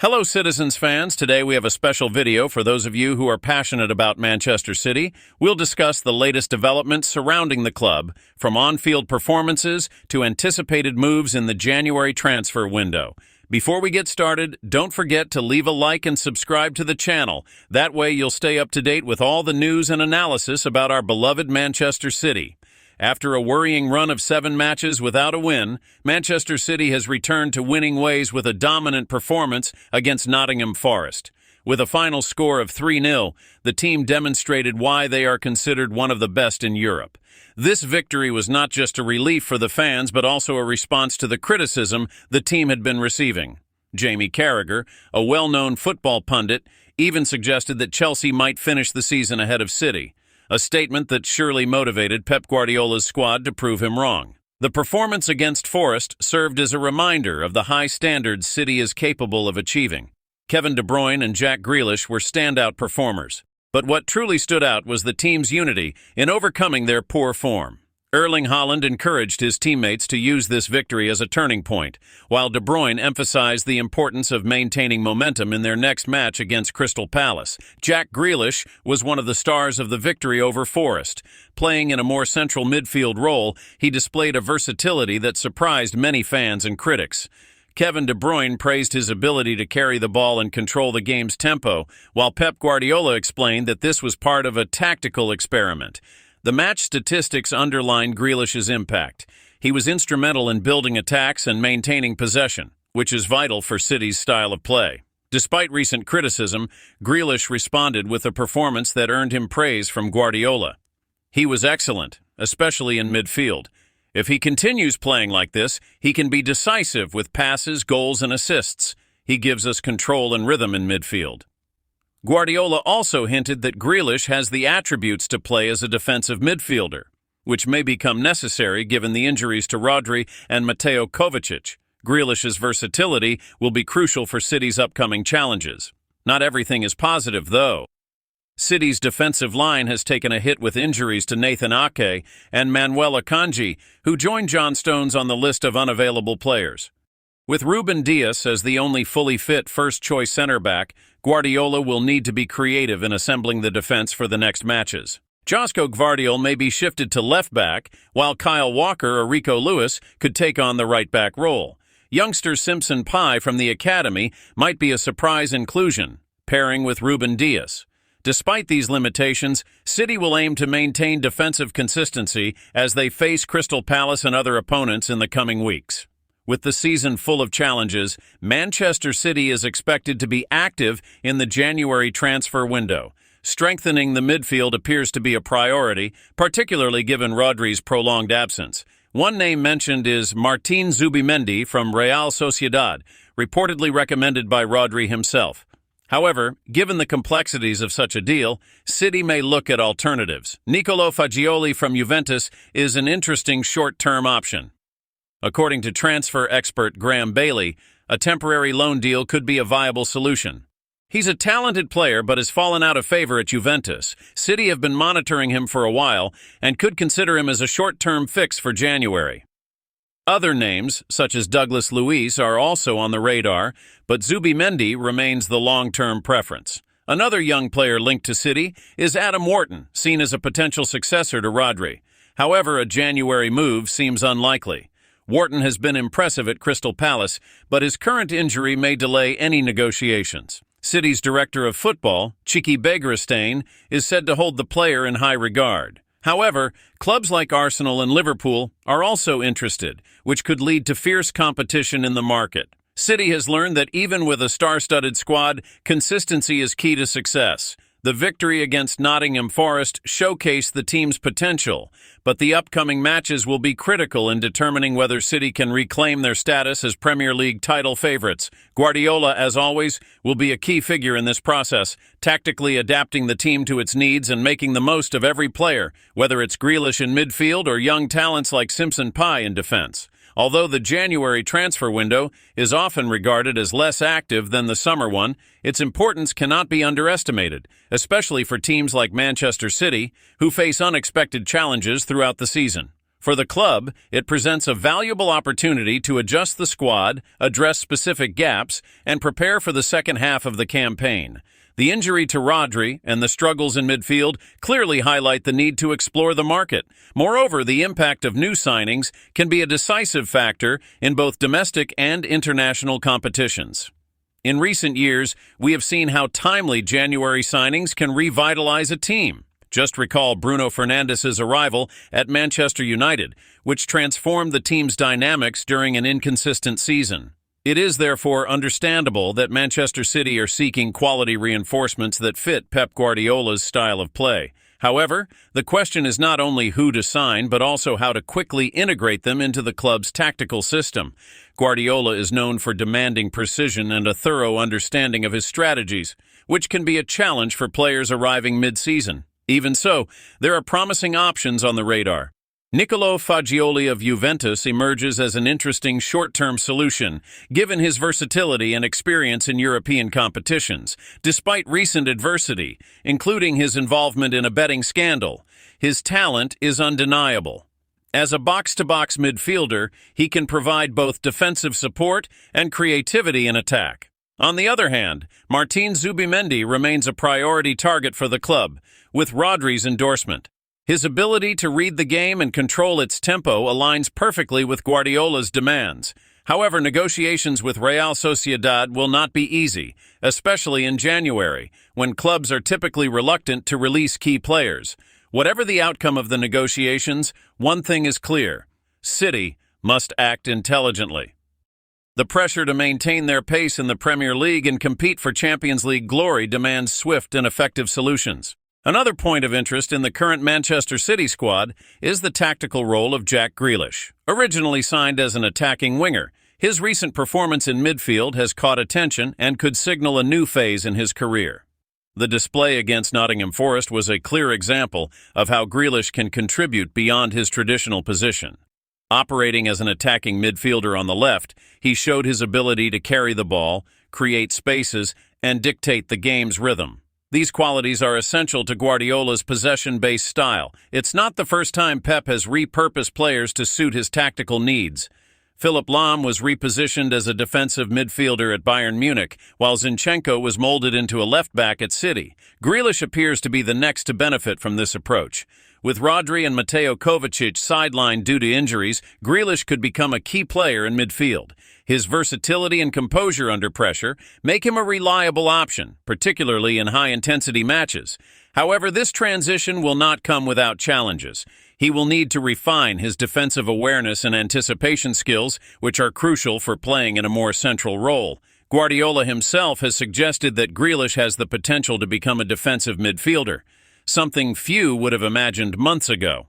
Hello, Citizens fans. Today we have a special video for those of you who are passionate about Manchester City. We'll discuss the latest developments surrounding the club, from on-field performances to anticipated moves in the January transfer window. Before we get started, don't forget to leave a like and subscribe to the channel. That way you'll stay up to date with all the news and analysis about our beloved Manchester City. After a worrying run of 7 matches without a win, Manchester City has returned to winning ways with a dominant performance against Nottingham Forest. With a final score of 3-0, the team demonstrated why they are considered one of the best in Europe. This victory was not just a relief for the fans, but also a response to the criticism the team had been receiving. Jamie Carragher, a well-known football pundit, even suggested that Chelsea might finish the season ahead of City. A statement that surely motivated Pep Guardiola's squad to prove him wrong. The performance against Forest served as a reminder of the high standards City is capable of achieving. Kevin De Bruyne and Jack Grealish were standout performers. But what truly stood out was the team's unity in overcoming their poor form. Erling Haaland encouraged his teammates to use this victory as a turning point, while De Bruyne emphasized the importance of maintaining momentum in their next match against Crystal Palace. Jack Grealish was one of the stars of the victory over Forest. Playing in a more central midfield role, he displayed a versatility that surprised many fans and critics. Kevin De Bruyne praised his ability to carry the ball and control the game's tempo, while Pep Guardiola explained that this was part of a tactical experiment. The match statistics underlined Grealish's impact. He was instrumental in building attacks and maintaining possession, which is vital for City's style of play. Despite recent criticism, Grealish responded with a performance that earned him praise from Guardiola. He was excellent, especially in midfield. If he continues playing like this, he can be decisive with passes, goals, and assists. He gives us control and rhythm in midfield. Guardiola also hinted that Grealish has the attributes to play as a defensive midfielder, which may become necessary given the injuries to Rodri and Mateo Kovacic. Grealish's versatility will be crucial for City's upcoming challenges. Not everything is positive, though. City's defensive line has taken a hit with injuries to Nathan Ake and Manuel Akanji, who joined John Stones on the list of unavailable players. With Ruben Dias as the only fully fit first-choice center-back, Guardiola will need to be creative in assembling the defense for the next matches. Josko Gvardiol may be shifted to left-back, while Kyle Walker or Rico Lewis could take on the right-back role. Youngster Simpson Pai from the academy might be a surprise inclusion, pairing with Ruben Dias. Despite these limitations, City will aim to maintain defensive consistency as they face Crystal Palace and other opponents in the coming weeks. With the season full of challenges, Manchester City is expected to be active in the January transfer window. Strengthening the midfield appears to be a priority, particularly given Rodri's prolonged absence. One name mentioned is Martin Zubimendi from Real Sociedad, reportedly recommended by Rodri himself. However, given the complexities of such a deal, City may look at alternatives. Nicolo Fagioli from Juventus is an interesting short-term option. According to transfer expert Graham Bailey, a temporary loan deal could be a viable solution. He's a talented player but has fallen out of favor at Juventus. City have been monitoring him for a while and could consider him as a short-term fix for January. Other names, such as Douglas Luiz, are also on the radar, but Zubimendi remains the long-term preference. Another young player linked to City is Adam Wharton, seen as a potential successor to Rodri. However, a January move seems unlikely. Wharton has been impressive at Crystal Palace, but his current injury may delay any negotiations. City's director of football, Chiki Begiristain, is said to hold the player in high regard. However, clubs like Arsenal and Liverpool are also interested, which could lead to fierce competition in the market. City has learned that even with a star-studded squad, consistency is key to success. The victory against Nottingham Forest showcased the team's potential, but the upcoming matches will be critical in determining whether City can reclaim their status as Premier League title favorites. Guardiola, as always, will be a key figure in this process, tactically adapting the team to its needs and making the most of every player, whether it's Grealish in midfield or young talents like Simpson Pai in defense. Although the January transfer window is often regarded as less active than the summer one, its importance cannot be underestimated, especially for teams like Manchester City, who face unexpected challenges throughout the season. For the club, it presents a valuable opportunity to adjust the squad, address specific gaps, and prepare for the second half of the campaign. The injury to Rodri and the struggles in midfield clearly highlight the need to explore the market. Moreover, the impact of new signings can be a decisive factor in both domestic and international competitions. In recent years, we have seen how timely January signings can revitalize a team. Just recall Bruno Fernandes's arrival at Manchester United, which transformed the team's dynamics during an inconsistent season. It is therefore understandable that Manchester City are seeking quality reinforcements that fit Pep Guardiola's style of play. However, the question is not only who to sign, but also how to quickly integrate them into the club's tactical system. Guardiola is known for demanding precision and a thorough understanding of his strategies, which can be a challenge for players arriving mid-season. Even so, there are promising options on the radar. Niccolò Fagioli of Juventus emerges as an interesting short-term solution, given his versatility and experience in European competitions. Despite recent adversity, including his involvement in a betting scandal, his talent is undeniable. As a box-to-box midfielder, he can provide both defensive support and creativity in attack. On the other hand, Martin Zubimendi remains a priority target for the club, with Rodri's endorsement. His ability to read the game and control its tempo aligns perfectly with Guardiola's demands. However, negotiations with Real Sociedad will not be easy, especially in January, when clubs are typically reluctant to release key players. Whatever the outcome of the negotiations, one thing is clear: City must act intelligently. The pressure to maintain their pace in the Premier League and compete for Champions League glory demands swift and effective solutions. Another point of interest in the current Manchester City squad is the tactical role of Jack Grealish. Originally signed as an attacking winger, his recent performance in midfield has caught attention and could signal a new phase in his career. The display against Nottingham Forest was a clear example of how Grealish can contribute beyond his traditional position. Operating as an attacking midfielder on the left, he showed his ability to carry the ball, create spaces, and dictate the game's rhythm. These qualities are essential to Guardiola's possession-based style. It's not the first time Pep has repurposed players to suit his tactical needs. Philipp Lahm was repositioned as a defensive midfielder at Bayern Munich, while Zinchenko was molded into a left-back at City. Grealish appears to be the next to benefit from this approach. With Rodri and Mateo Kovacic sidelined due to injuries, Grealish could become a key player in midfield. His versatility and composure under pressure make him a reliable option, particularly in high-intensity matches. However, this transition will not come without challenges. He will need to refine his defensive awareness and anticipation skills, which are crucial for playing in a more central role. Guardiola himself has suggested that Grealish has the potential to become a defensive midfielder, something few would have imagined months ago.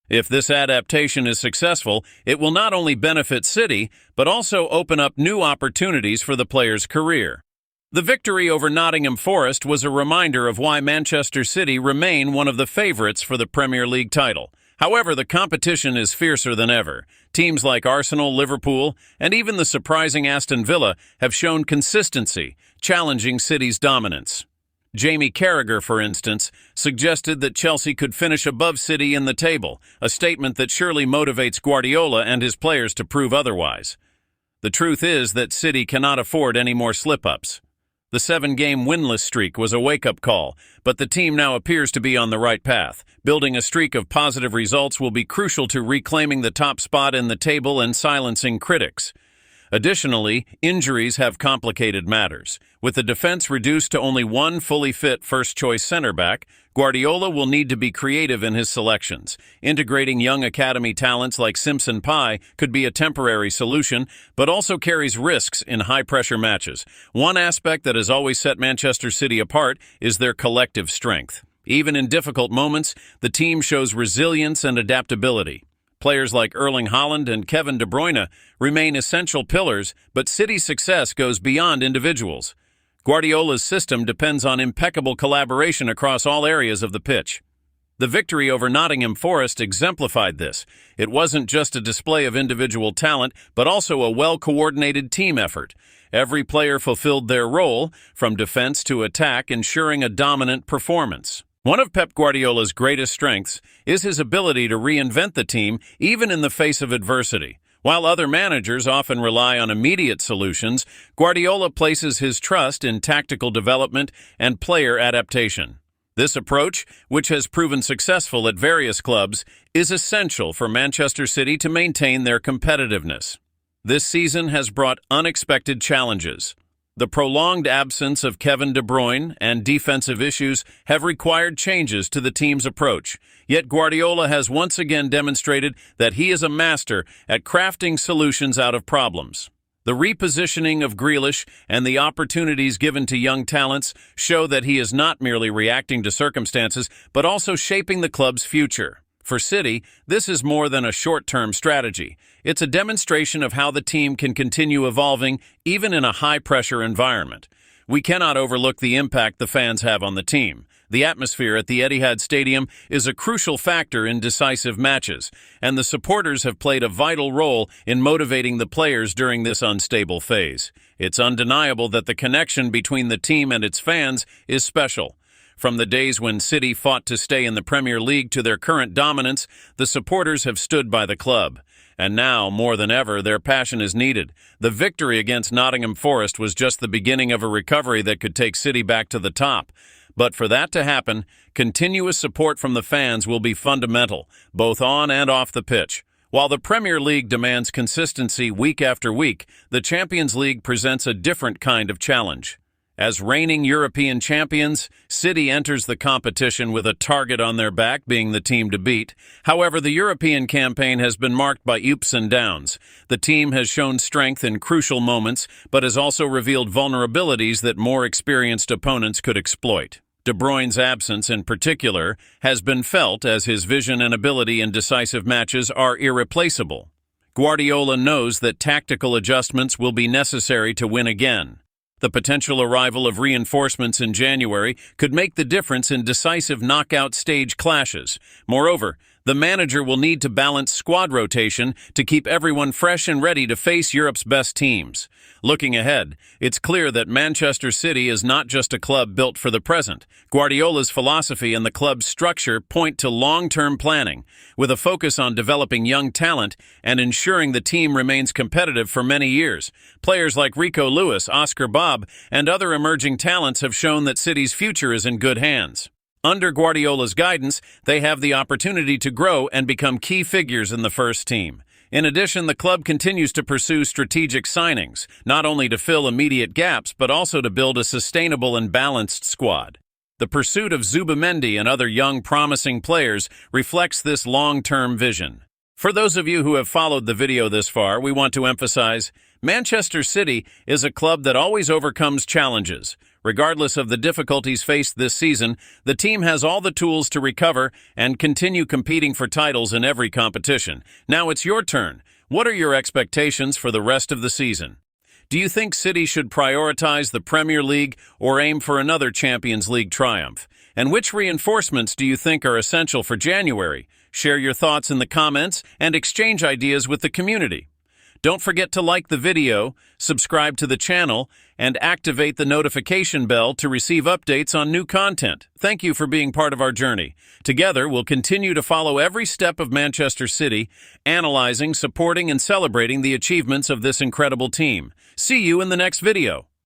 If this adaptation is successful, it will not only benefit City, but also open up new opportunities for the player's career. The victory over Nottingham Forest was a reminder of why Manchester City remain one of the favorites for the Premier League title. However, the competition is fiercer than ever. Teams like Arsenal, Liverpool, and even the surprising Aston Villa have shown consistency, challenging City's dominance. Jamie Carragher, for instance, suggested that Chelsea could finish above City in the table, a statement that surely motivates Guardiola and his players to prove otherwise. The truth is that City cannot afford any more slip-ups. The 7-game winless streak was a wake-up call, but the team now appears to be on the right path. Building a streak of positive results will be crucial to reclaiming the top spot in the table and silencing critics. Additionally, injuries have complicated matters. With the defense reduced to only one fully fit first-choice center-back, Guardiola will need to be creative in his selections. Integrating young academy talents like Simpson Pai could be a temporary solution, but also carries risks in high-pressure matches. One aspect that has always set Manchester City apart is their collective strength. Even in difficult moments, the team shows resilience and adaptability. Players like Erling Haaland and Kevin De Bruyne remain essential pillars, but City's success goes beyond individuals. Guardiola's system depends on impeccable collaboration across all areas of the pitch. The victory over Nottingham Forest exemplified this. It wasn't just a display of individual talent, but also a well-coordinated team effort. Every player fulfilled their role, from defense to attack, ensuring a dominant performance. One of Pep Guardiola's greatest strengths is his ability to reinvent the team even in the face of adversity. While other managers often rely on immediate solutions, Guardiola places his trust in tactical development and player adaptation. This approach, which has proven successful at various clubs, is essential for Manchester City to maintain their competitiveness. This season has brought unexpected challenges. The prolonged absence of Kevin De Bruyne and defensive issues have required changes to the team's approach, yet Guardiola has once again demonstrated that he is a master at crafting solutions out of problems. The repositioning of Grealish and the opportunities given to young talents show that he is not merely reacting to circumstances, but also shaping the club's future. For City, this is more than a short-term strategy. It's a demonstration of how the team can continue evolving even in a high-pressure environment. We cannot overlook the impact the fans have on the team. The atmosphere at the Etihad Stadium is a crucial factor in decisive matches, and the supporters have played a vital role in motivating the players during this unstable phase. It's undeniable that the connection between the team and its fans is special. From the days when City fought to stay in the Premier League to their current dominance, the supporters have stood by the club. And now, more than ever, their passion is needed. The victory against Nottingham Forest was just the beginning of a recovery that could take City back to the top. But for that to happen, continuous support from the fans will be fundamental, both on and off the pitch. While the Premier League demands consistency week after week, the Champions League presents a different kind of challenge. As reigning European champions, City enters the competition with a target on their back, being the team to beat. However, the European campaign has been marked by ups and downs. The team has shown strength in crucial moments, but has also revealed vulnerabilities that more experienced opponents could exploit. De Bruyne's absence, in particular, has been felt as his vision and ability in decisive matches are irreplaceable. Guardiola knows that tactical adjustments will be necessary to win again. The potential arrival of reinforcements in January could make the difference in decisive knockout stage clashes. Moreover, the manager will need to balance squad rotation to keep everyone fresh and ready to face Europe's best teams. Looking ahead, it's clear that Manchester City is not just a club built for the present. Guardiola's philosophy and the club's structure point to long-term planning, with a focus on developing young talent and ensuring the team remains competitive for many years. Players like Rico Lewis, Oscar Bob, and other emerging talents have shown that City's future is in good hands. Under Guardiola's guidance, they have the opportunity to grow and become key figures in the first team. In addition, the club continues to pursue strategic signings, not only to fill immediate gaps, but also to build a sustainable and balanced squad. The pursuit of Zubimendi and other young, promising players reflects this long-term vision. For those of you who have followed the video this far, we want to emphasize, Manchester City is a club that always overcomes challenges. Regardless of the difficulties faced this season, the team has all the tools to recover and continue competing for titles in every competition. Now it's your turn. What are your expectations for the rest of the season? Do you think City should prioritize the Premier League or aim for another Champions League triumph? And which reinforcements do you think are essential for January? Share your thoughts in the comments and exchange ideas with the community. Don't forget to like the video, subscribe to the channel, and activate the notification bell to receive updates on new content. Thank you for being part of our journey. Together, we'll continue to follow every step of Manchester City, analyzing, supporting, and celebrating the achievements of this incredible team. See you in the next video.